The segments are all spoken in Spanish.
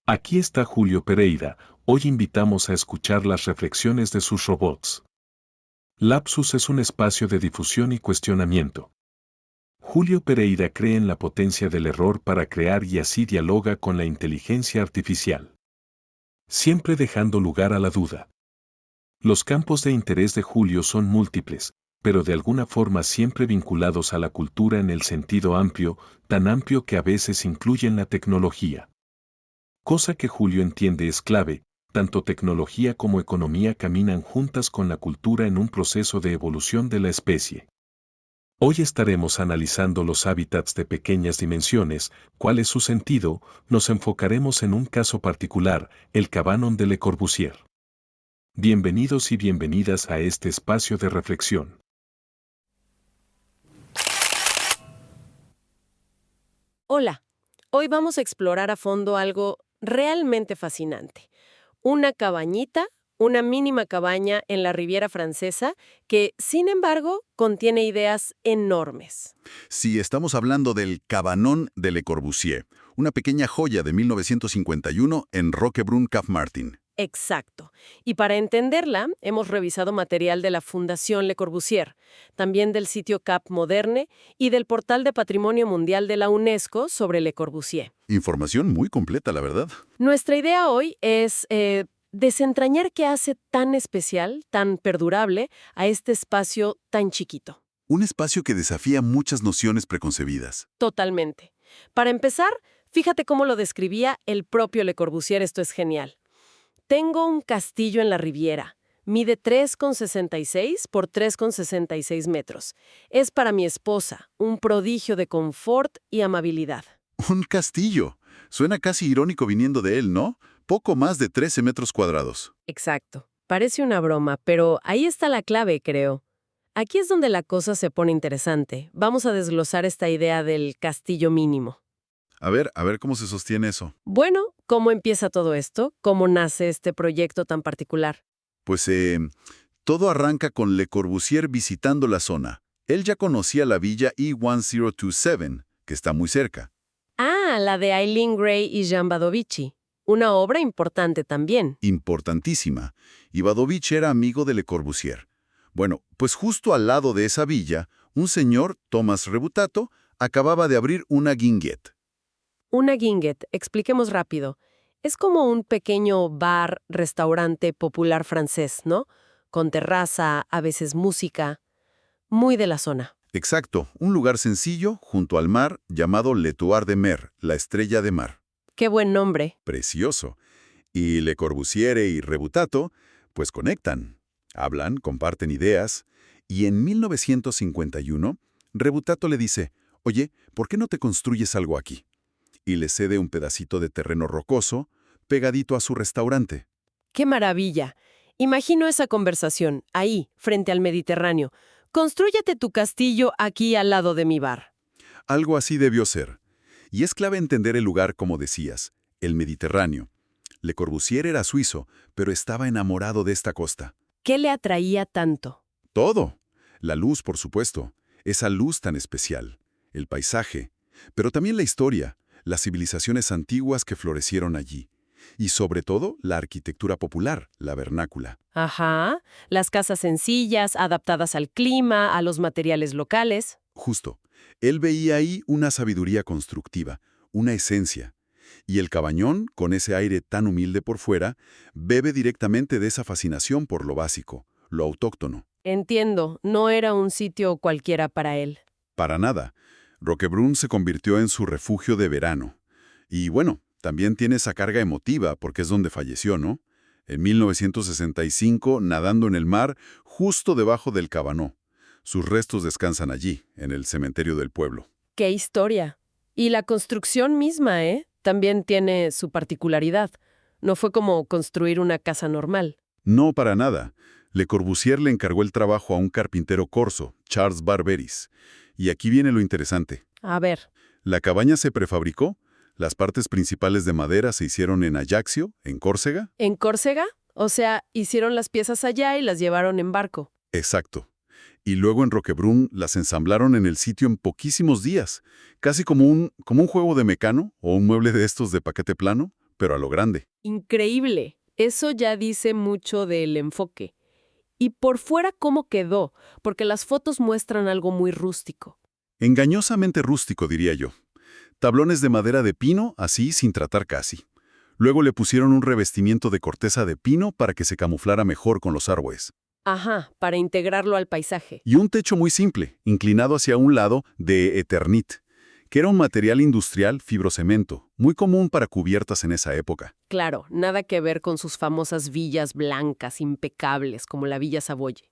Aquí está Julio Pereira. Hoy invitamos a escuchar las reflexiones de sus robots. Lapsus es un espacio de difusión y cuestionamiento. Julio Pereira cree en la potencia del error para crear y así dialoga con la inteligencia artificial, siempre dejando lugar a la duda. Los campos de interés de Julio son múltiples, pero de alguna forma siempre vinculados a la cultura en el sentido amplio, tan amplio que a veces incluyen la tecnología. Cosa que Julio entiende es clave, tanto tecnología como economía caminan juntas con la cultura en un proceso de evolución de la especie. Hoy estaremos analizando los hábitats de pequeñas dimensiones, cuál es su sentido, nos enfocaremos en un caso particular, el cabanon de Le Corbusier. Bienvenidos y bienvenidas a este espacio de reflexión. Hola, hoy vamos a explorar a fondo algo realmente fascinante. Una cabañita, una mínima cabaña en la Riviera Francesa que, sin embargo, contiene ideas enormes. Sí, estamos hablando del Cabanon de Le Corbusier, una pequeña joya de 1951 en Roquebrune-Cap-Martin. Exacto. Y para entenderla, hemos revisado material de la Fundación Le Corbusier, también del sitio Cap Moderne y del portal de Patrimonio Mundial de la UNESCO sobre Le Corbusier. Información muy completa, la verdad. Nuestra idea hoy es desentrañar qué hace tan especial, tan perdurable a este espacio tan chiquito. Un espacio que desafía muchas nociones preconcebidas. Totalmente. Para empezar, fíjate cómo lo describía el propio Le Corbusier, esto es genial. Tengo un castillo en la Riviera. Mide 3,66 por 3,66 metros. Es para mi esposa, un prodigio de confort y amabilidad. Un castillo. Suena casi irónico viniendo de él, ¿no? Poco más de 13 metros cuadrados. Exacto. Parece una broma, pero ahí está la clave, creo. Aquí es donde la cosa se pone interesante. Vamos a desglosar esta idea del castillo mínimo. A ver cómo se sostiene eso. Bueno, ¿cómo empieza todo esto? ¿Cómo nace este proyecto tan particular? Pues todo arranca con Le Corbusier visitando la zona. Él ya conocía la villa E1027, que está muy cerca. Ah, la de Eileen Gray y Jean Badovici. Una obra importante también. Importantísima. Y Badovich era amigo de Le Corbusier. Bueno, pues justo al lado de esa villa, un señor, Thomas Rebutato, acababa de abrir una guinguette. Una guinguette, expliquemos rápido. Es como un pequeño bar, restaurante popular francés, ¿no? Con terraza, a veces música. Muy de la zona. Exacto, un lugar sencillo, junto al mar, llamado l'Étoile de Mer, la estrella de mar. Qué buen nombre. Precioso. Y Le Corbusier y Rebutato, pues conectan. Hablan, comparten ideas. Y en 1951, Rebutato le dice, oye, ¿por qué no te construyes algo aquí? Y le cede un pedacito de terreno rocoso, pegadito a su restaurante. ¡Qué maravilla! Imagino esa conversación, ahí, frente al Mediterráneo. Constrúyete tu castillo aquí al lado de mi bar. Algo así debió ser. Y es clave entender el lugar, como decías, el Mediterráneo. Le Corbusier era suizo, pero estaba enamorado de esta costa. ¿Qué le atraía tanto? Todo. La luz, por supuesto. Esa luz tan especial. El paisaje. Pero también la historia. Las civilizaciones antiguas que florecieron allí. Y sobre todo, la arquitectura popular, la vernácula. Ajá, las casas sencillas, adaptadas al clima, a los materiales locales. Justo. Él veía ahí una sabiduría constructiva, una esencia. Y el cabañón, con ese aire tan humilde por fuera, bebe directamente de esa fascinación por lo básico, lo autóctono. Entiendo, no era un sitio cualquiera para él. Para nada. Roquebrune se convirtió en su refugio de verano. Y bueno, también tiene esa carga emotiva porque es donde falleció, ¿no? En 1965, nadando en el mar, justo debajo del Cabanó. Sus restos descansan allí, en el cementerio del pueblo. ¡Qué historia! Y la construcción misma, también tiene su particularidad. No fue como construir una casa normal. No para nada. Le Corbusier le encargó el trabajo a un carpintero corso, Charles Barberis. Y aquí viene lo interesante. A ver. La cabaña se prefabricó, las partes principales de madera se hicieron en Ajaccio, en Córcega. ¿En Córcega? O sea, hicieron las piezas allá y las llevaron en barco. Exacto. Y luego en Roquebrún las ensamblaron en el sitio en poquísimos días, casi como un juego de Mecano o un mueble de estos de paquete plano, pero a lo grande. Increíble. Eso ya dice mucho del enfoque. Y por fuera, ¿cómo quedó? Porque las fotos muestran algo muy rústico. Engañosamente rústico, diría yo. Tablones de madera de pino, así sin tratar casi. Luego le pusieron un revestimiento de corteza de pino para que se camuflara mejor con los árboles. Ajá, para integrarlo al paisaje. Y un techo muy simple, inclinado hacia un lado, de Eternit, que era un material industrial fibrocemento, muy común para cubiertas en esa época. Claro, nada que ver con sus famosas villas blancas, impecables, como la Villa Savoye.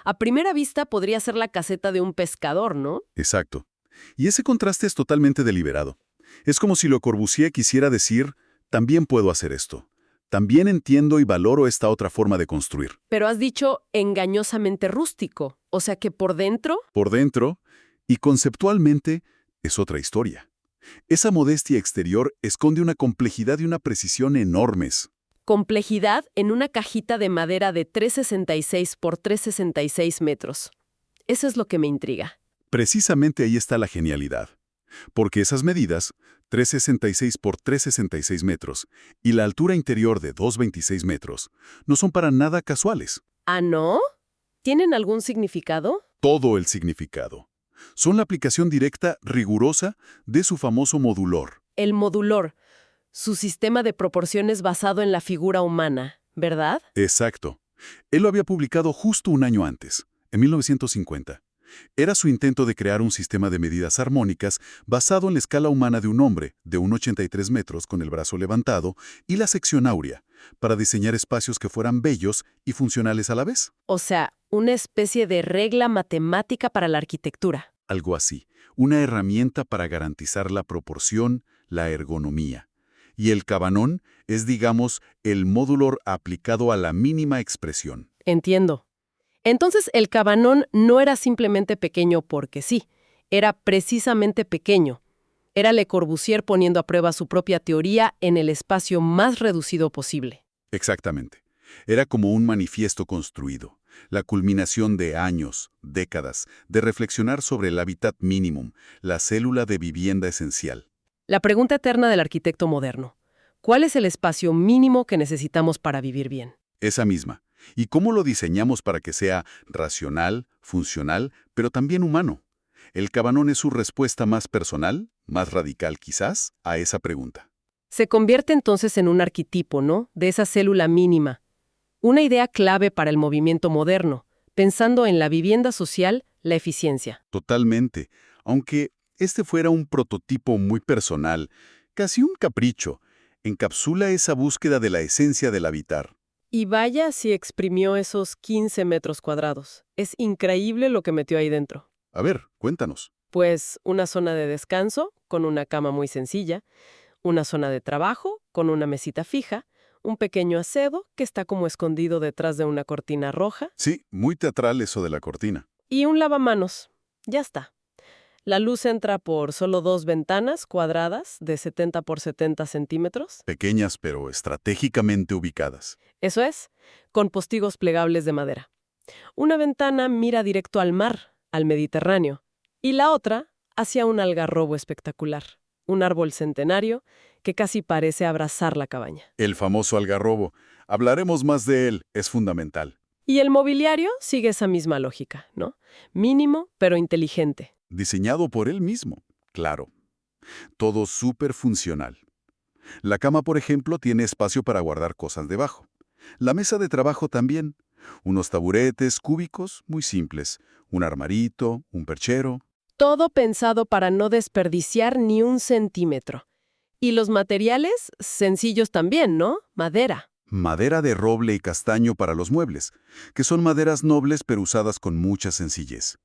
A primera vista podría ser la caseta de un pescador, ¿no? Exacto. Y ese contraste es totalmente deliberado. Es como si Le Corbusier quisiera decir, también puedo hacer esto. También entiendo y valoro esta otra forma de construir. Pero has dicho engañosamente rústico, o sea que por dentro... Por dentro, y conceptualmente, es otra historia. Esa modestia exterior esconde una complejidad y una precisión enormes. Complejidad en una cajita de madera de 3,66 por 3,66 metros. Eso es lo que me intriga. Precisamente ahí está la genialidad. Porque esas medidas, 3,66 por 3,66 metros, y la altura interior de 2,26 metros, no son para nada casuales. ¿Ah, no? ¿Tienen algún significado? Todo el significado. Son la aplicación directa, rigurosa, de su famoso modulor. El modulor, su sistema de proporciones basado en la figura humana, ¿verdad? Exacto. Él lo había publicado justo un año antes, en 1950. Era su intento de crear un sistema de medidas armónicas basado en la escala humana de un hombre, de 1,83 metros con el brazo levantado, y la sección áurea, para diseñar espacios que fueran bellos y funcionales a la vez. O sea, una especie de regla matemática para la arquitectura. Algo así, una herramienta para garantizar la proporción, la ergonomía. Y el cabanón es, digamos, el módulor aplicado a la mínima expresión. Entiendo. Entonces, el cabanón no era simplemente pequeño porque sí, era precisamente pequeño. Era Le Corbusier poniendo a prueba su propia teoría en el espacio más reducido posible. Exactamente. Era como un manifiesto construido, la culminación de años, décadas, de reflexionar sobre el hábitat mínimo, la célula de vivienda esencial. La pregunta eterna del arquitecto moderno. ¿Cuál es el espacio mínimo que necesitamos para vivir bien? Esa misma. ¿Y cómo lo diseñamos para que sea racional, funcional, pero también humano? El cabanón es su respuesta más personal, más radical quizás, a esa pregunta. Se convierte entonces en un arquetipo, ¿no? De esa célula mínima. Una idea clave para el movimiento moderno, pensando en la vivienda social, la eficiencia. Totalmente. Aunque este fuera un prototipo muy personal, casi un capricho, encapsula esa búsqueda de la esencia del habitar. Y vaya si exprimió esos 15 metros cuadrados. Es increíble lo que metió ahí dentro. A ver, cuéntanos. Pues una zona de descanso, con una cama muy sencilla, una zona de trabajo, con una mesita fija, un pequeño acedo que está como escondido detrás de una cortina roja, Sí, muy teatral eso de la cortina. y un lavamanos. Ya está. La luz entra por solo 2 ventanas cuadradas de 70 por 70 centímetros. Pequeñas pero estratégicamente ubicadas. Eso es, con postigos plegables de madera. Una ventana mira directo al mar, al Mediterráneo, y la otra hacia un algarrobo espectacular, un árbol centenario que casi parece abrazar la cabaña. El famoso algarrobo. Hablaremos más de él, es fundamental. Y el mobiliario sigue esa misma lógica, ¿no? Mínimo, pero inteligente. Diseñado por él mismo, claro. Todo súper funcional. La cama, por ejemplo, tiene espacio para guardar cosas debajo. La mesa de trabajo también. Unos taburetes cúbicos muy simples. Un armarito, un perchero. Todo pensado para no desperdiciar ni un centímetro. Y los materiales, sencillos también, ¿no? Madera. Madera de roble y castaño para los muebles, que son maderas nobles pero usadas con mucha sencillez.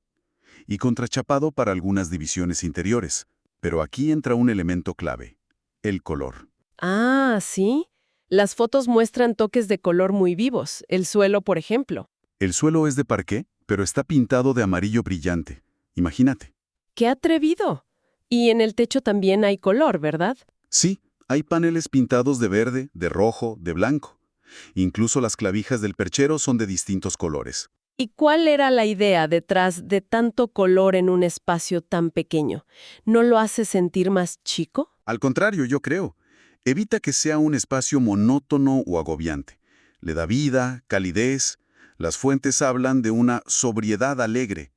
Y contrachapado para algunas divisiones interiores. Pero aquí entra un elemento clave, el color. Ah, sí. Las fotos muestran toques de color muy vivos. El suelo, por ejemplo. El suelo es de parqué, pero está pintado de amarillo brillante. Imagínate. ¡Qué atrevido! Y en el techo también hay color, ¿verdad? Sí, hay paneles pintados de verde, de rojo, de blanco. Incluso las clavijas del perchero son de distintos colores. ¿Y cuál era la idea detrás de tanto color en un espacio tan pequeño? ¿No lo hace sentir más chico? Al contrario, yo creo. Evita que sea un espacio monótono o agobiante. Le da vida, calidez. Las fuentes hablan de una sobriedad alegre.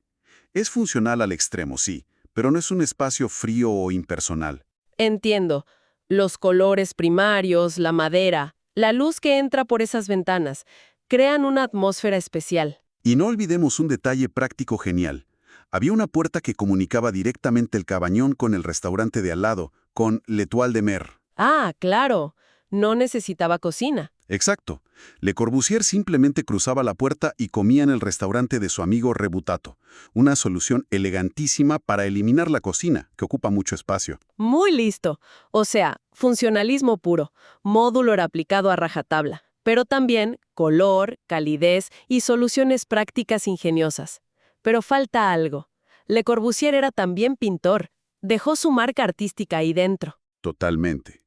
Es funcional al extremo, sí, pero no es un espacio frío o impersonal. Entiendo. Los colores primarios, la madera, la luz que entra por esas ventanas, crean una atmósfera especial. Y no olvidemos un detalle práctico genial. Había una puerta que comunicaba directamente el cabañón con el restaurante de al lado, con L'Étoile de Mer. Ah, claro. No necesitaba cocina. Exacto. Le Corbusier simplemente cruzaba la puerta y comía en el restaurante de su amigo Rebutato. Una solución elegantísima para eliminar la cocina, que ocupa mucho espacio. Muy listo. O sea, funcionalismo puro. Módulo era aplicado a rajatabla. Pero también color, calidez y soluciones prácticas ingeniosas. Pero falta algo. Le Corbusier era también pintor. Dejó su marca artística ahí dentro. Totalmente.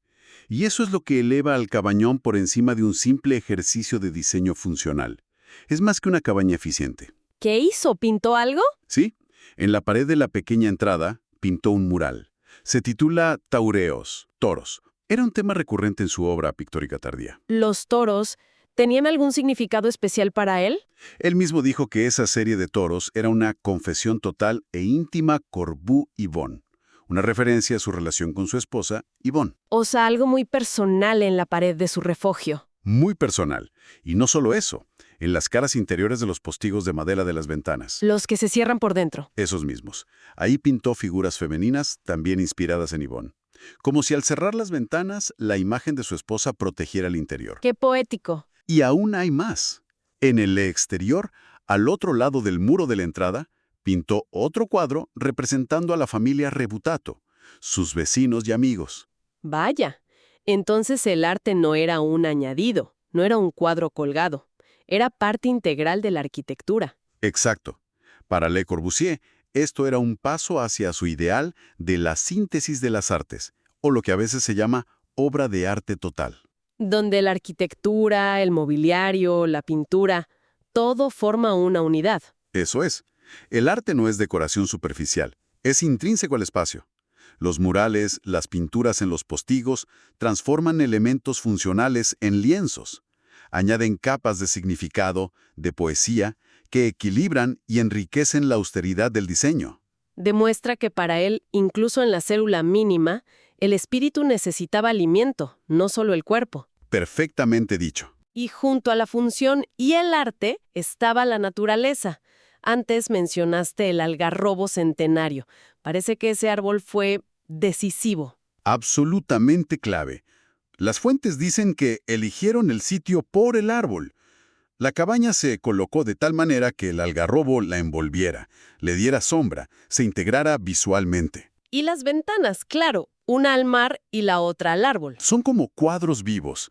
Y eso es lo que eleva al cabañón por encima de un simple ejercicio de diseño funcional. Es más que una cabaña eficiente. ¿Qué hizo? ¿Pintó algo? ¿Sí? En la pared de la pequeña entrada pintó un mural. Se titula Taureos, toros. Era un tema recurrente en su obra pictórica tardía. ¿Los toros tenían algún significado especial para él? Él mismo dijo que esa serie de toros era una confesión total e íntima Corbu-Yvonne, una referencia a su relación con su esposa, Yvonne. O sea, algo muy personal en la pared de su refugio. Muy personal. Y no solo eso, en las caras interiores de los postigos de madera de las ventanas. Los que se cierran por dentro. Esos mismos. Ahí pintó figuras femeninas, también inspiradas en Yvonne. Como si al cerrar las ventanas, la imagen de su esposa protegiera el interior. ¡Qué poético! Y aún hay más. En el exterior, al otro lado del muro de la entrada, pintó otro cuadro representando a la familia Rebutato, sus vecinos y amigos. Vaya, entonces el arte no era un añadido, no era un cuadro colgado, era parte integral de la arquitectura. Exacto. Para Le Corbusier, esto era un paso hacia su ideal de la síntesis de las artes, o lo que a veces se llama obra de arte total. Donde la arquitectura, el mobiliario, la pintura, todo forma una unidad. Eso es. El arte no es decoración superficial, es intrínseco al espacio. Los murales, las pinturas en los postigos, transforman elementos funcionales en lienzos. Añaden capas de significado, de poesía, que equilibran y enriquecen la austeridad del diseño. Demuestra que para él, incluso en la célula mínima, el espíritu necesitaba alimento, no solo el cuerpo. Perfectamente dicho. Y junto a la función y el arte estaba la naturaleza. Antes mencionaste el algarrobo centenario. Parece que ese árbol fue decisivo. Absolutamente clave. Las fuentes dicen que eligieron el sitio por el árbol. La cabaña se colocó de tal manera que el algarrobo la envolviera, le diera sombra, se integrara visualmente. Y las ventanas, claro, una al mar y la otra al árbol. Son como cuadros vivos.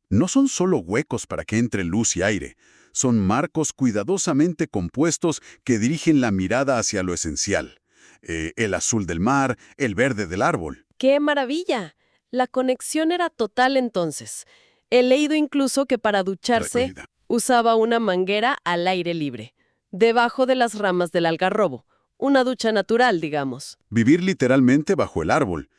No son solo huecos para que entre luz y aire. Son marcos cuidadosamente compuestos que dirigen la mirada hacia lo esencial. El azul del mar, el verde del árbol. ¡Qué maravilla! La conexión era total entonces. He leído incluso que para ducharse Recogida. usaba una manguera al aire libre, debajo de las ramas del algarrobo. Una ducha natural, digamos. Vivir literalmente bajo el árbol.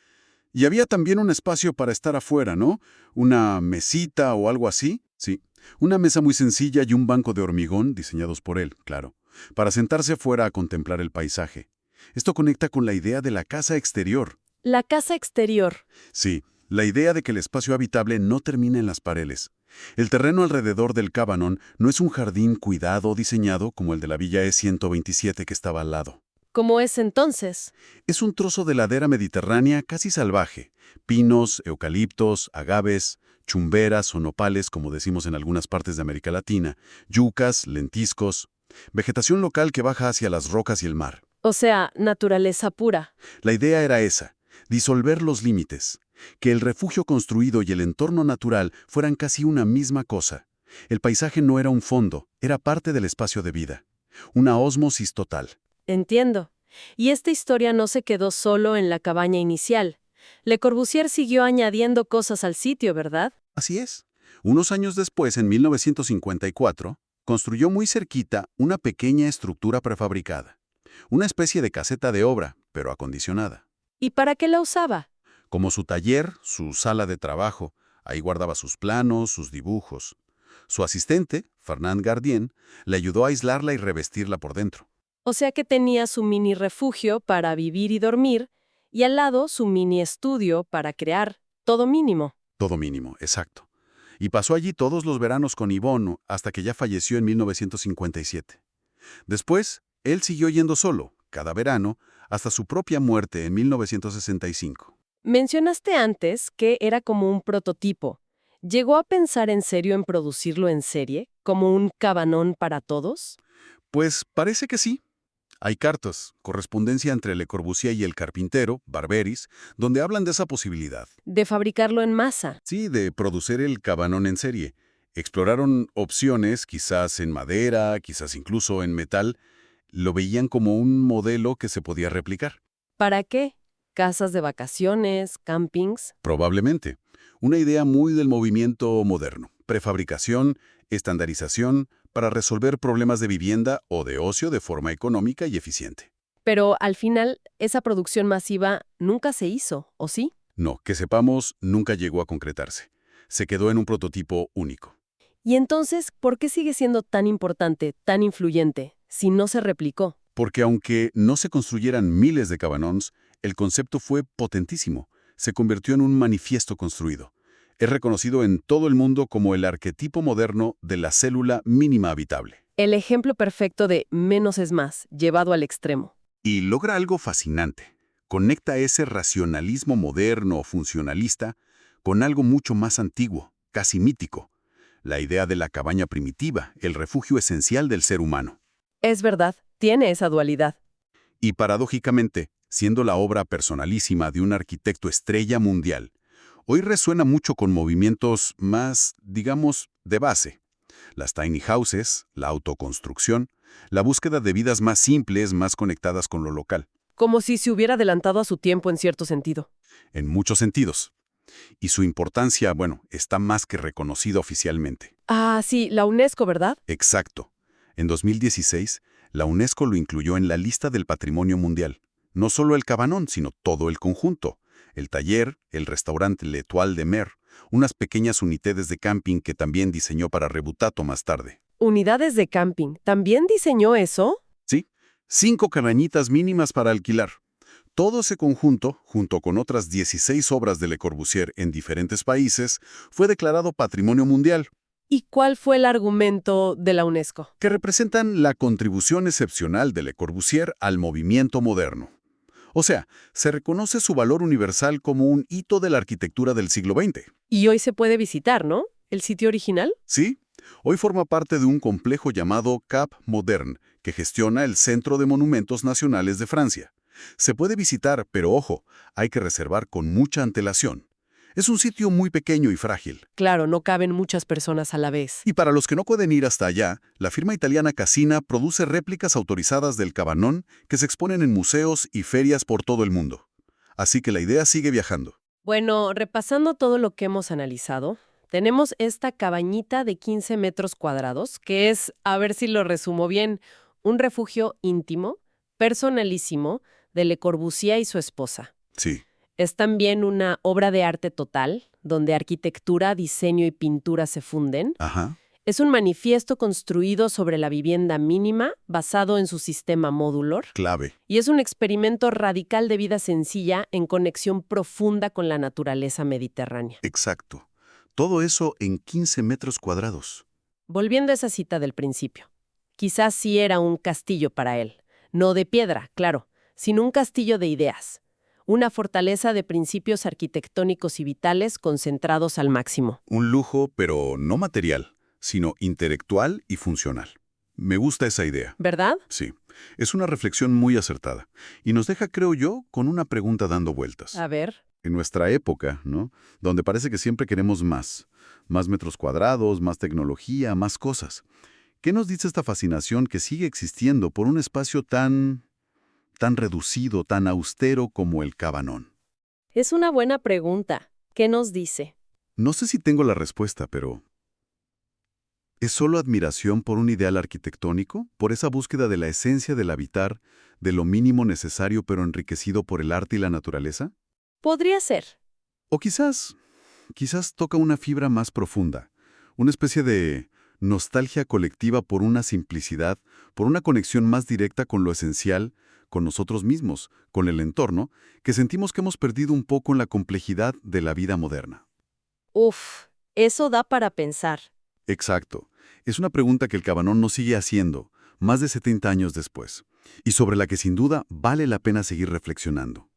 Y había también un espacio para estar afuera, ¿no? Una mesita o algo así. Sí. Una mesa muy sencilla y un banco de hormigón, diseñados por él, claro, para sentarse afuera a contemplar el paisaje. Esto conecta con la idea de la casa exterior. La casa exterior. Sí, la idea de que el espacio habitable no termina en las paredes. El terreno alrededor del Cabanon no es un jardín cuidado o diseñado como el de la Villa E127 que estaba al lado. ¿Cómo es entonces? Es un trozo de ladera mediterránea casi salvaje. Pinos, eucaliptos, agaves, chumberas o nopales, como decimos en algunas partes de América Latina, yucas, lentiscos. Vegetación local que baja hacia las rocas y el mar. O sea, naturaleza pura. La idea era esa, disolver los límites, que el refugio construido y el entorno natural fueran casi una misma cosa. El paisaje no era un fondo, era parte del espacio de vida. Una ósmosis total. Entiendo. Y esta historia no se quedó solo en la cabaña inicial. Le Corbusier siguió añadiendo cosas al sitio, ¿verdad? Así es. Unos años después, en 1954, construyó muy cerquita una pequeña estructura prefabricada, una especie de caseta de obra, pero acondicionada. ¿Y para qué la usaba? Como su taller, su sala de trabajo, ahí guardaba sus planos, sus dibujos. Su asistente, Fernand Gardien, le ayudó a aislarla y revestirla por dentro. O sea que tenía su mini refugio para vivir y dormir, y al lado su mini estudio para crear, todo mínimo. Todo mínimo, exacto. Y pasó allí todos los veranos con Yvonne hasta que ya falleció en 1957. Después, él siguió yendo solo, cada verano, hasta su propia muerte en 1965. Mencionaste antes que era como un prototipo. ¿Llegó a pensar en serio en producirlo en serie, como un cabanón para todos? Pues parece que sí. Hay cartas, correspondencia entre Le Corbusier y el carpintero, Barberis, donde hablan de esa posibilidad. De fabricarlo en masa. Sí, de producir el cabanón en serie. Exploraron opciones, quizás en madera, quizás incluso en metal. Lo veían como un modelo que se podía replicar. ¿Para qué? Casas de vacaciones, campings. Probablemente. Una idea muy del movimiento moderno. Prefabricación, estandarización, para resolver problemas de vivienda o de ocio de forma económica y eficiente. Pero al final, esa producción masiva nunca se hizo, ¿o sí? No, que sepamos, nunca llegó a concretarse. Se quedó en un prototipo único. Y entonces, ¿por qué sigue siendo tan importante, tan influyente, si no se replicó? Porque aunque no se construyeran miles de cabanons, el concepto fue potentísimo. Se convirtió en un manifiesto construido. Es reconocido en todo el mundo como el arquetipo moderno de la célula mínima habitable. El ejemplo perfecto de menos es más, llevado al extremo. Y logra algo fascinante. Conecta ese racionalismo moderno o funcionalista con algo mucho más antiguo, casi mítico. La idea de la cabaña primitiva, el refugio esencial del ser humano. Es verdad, tiene esa dualidad. Y paradójicamente, siendo la obra personalísima de un arquitecto estrella mundial, hoy resuena mucho con movimientos más, digamos, de base. Las tiny houses, la autoconstrucción, la búsqueda de vidas más simples, más conectadas con lo local. Como si se hubiera adelantado a su tiempo en cierto sentido. En muchos sentidos. Y su importancia, bueno, está más que reconocida oficialmente. Ah, sí, la UNESCO, ¿verdad? Exacto. En 2016, la UNESCO lo incluyó en la lista del Patrimonio Mundial. No solo el cabanón, sino todo el conjunto. El taller, el restaurante L'Étoile de Mer, unas pequeñas unidades de camping que también diseñó para Rebutato más tarde. Unidades de camping. ¿También diseñó eso? Sí, 5 cabañitas mínimas para alquilar. Todo ese conjunto, junto con otras 16 obras de Le Corbusier en diferentes países, fue declarado Patrimonio Mundial, ¿Y cuál fue el argumento de la UNESCO? que representan la contribución excepcional de Le Corbusier al movimiento moderno. O sea, se reconoce su valor universal como un hito de la arquitectura del siglo XX. Y hoy se puede visitar, ¿no? ¿El sitio original? Sí, hoy forma parte de un complejo llamado Cap Modern, que gestiona el Centro de Monumentos Nacionales de Francia. Se puede visitar, pero ojo, hay que reservar con mucha antelación. Es un sitio muy pequeño y frágil. Claro, no caben muchas personas a la vez. Y para los que no pueden ir hasta allá, la firma italiana Casina produce réplicas autorizadas del cabanón que se exponen en museos y ferias por todo el mundo. Así que la idea sigue viajando. Bueno, repasando todo lo que hemos analizado, tenemos esta cabañita de 15 metros cuadrados, que es, a ver si lo resumo bien, un refugio íntimo, personalísimo, de Le Corbusier y su esposa. Sí, Es también una obra de arte total, donde arquitectura, diseño y pintura se funden. ajá, Es un manifiesto construido sobre la vivienda mínima, basado en su sistema modular, clave. y es un experimento radical de vida sencilla en conexión profunda con la naturaleza mediterránea. Exacto. Todo eso en 15 metros cuadrados. Volviendo a esa cita del principio, quizás sí era un castillo para él, no de piedra, claro, sino un castillo de ideas. Una fortaleza de principios arquitectónicos y vitales concentrados al máximo. Un lujo, pero no material, sino intelectual y funcional. Me gusta esa idea. ¿Verdad? Sí, es una reflexión muy acertada. Y nos deja, creo yo, con una pregunta dando vueltas. A ver. En nuestra época, ¿no? Donde parece que siempre queremos más. Más metros cuadrados, más tecnología, más cosas. ¿Qué nos dice esta fascinación que sigue existiendo por un espacio tan reducido, tan austero como el cabanón? Es una buena pregunta. ¿Qué nos dice? No sé si tengo la respuesta, pero ¿Es solo admiración por un ideal arquitectónico? ¿Por esa búsqueda de la esencia del habitar, de lo mínimo necesario pero enriquecido por el arte y la naturaleza? Podría ser. O quizás toca una fibra más profunda, una especie de nostalgia colectiva por una simplicidad, por una conexión más directa con lo esencial, con nosotros mismos, con el entorno, que sentimos que hemos perdido un poco en la complejidad de la vida moderna. Uf, eso da para pensar. Exacto. Es una pregunta que el Cabanón nos sigue haciendo, más de 70 años después, y sobre la que sin duda vale la pena seguir reflexionando.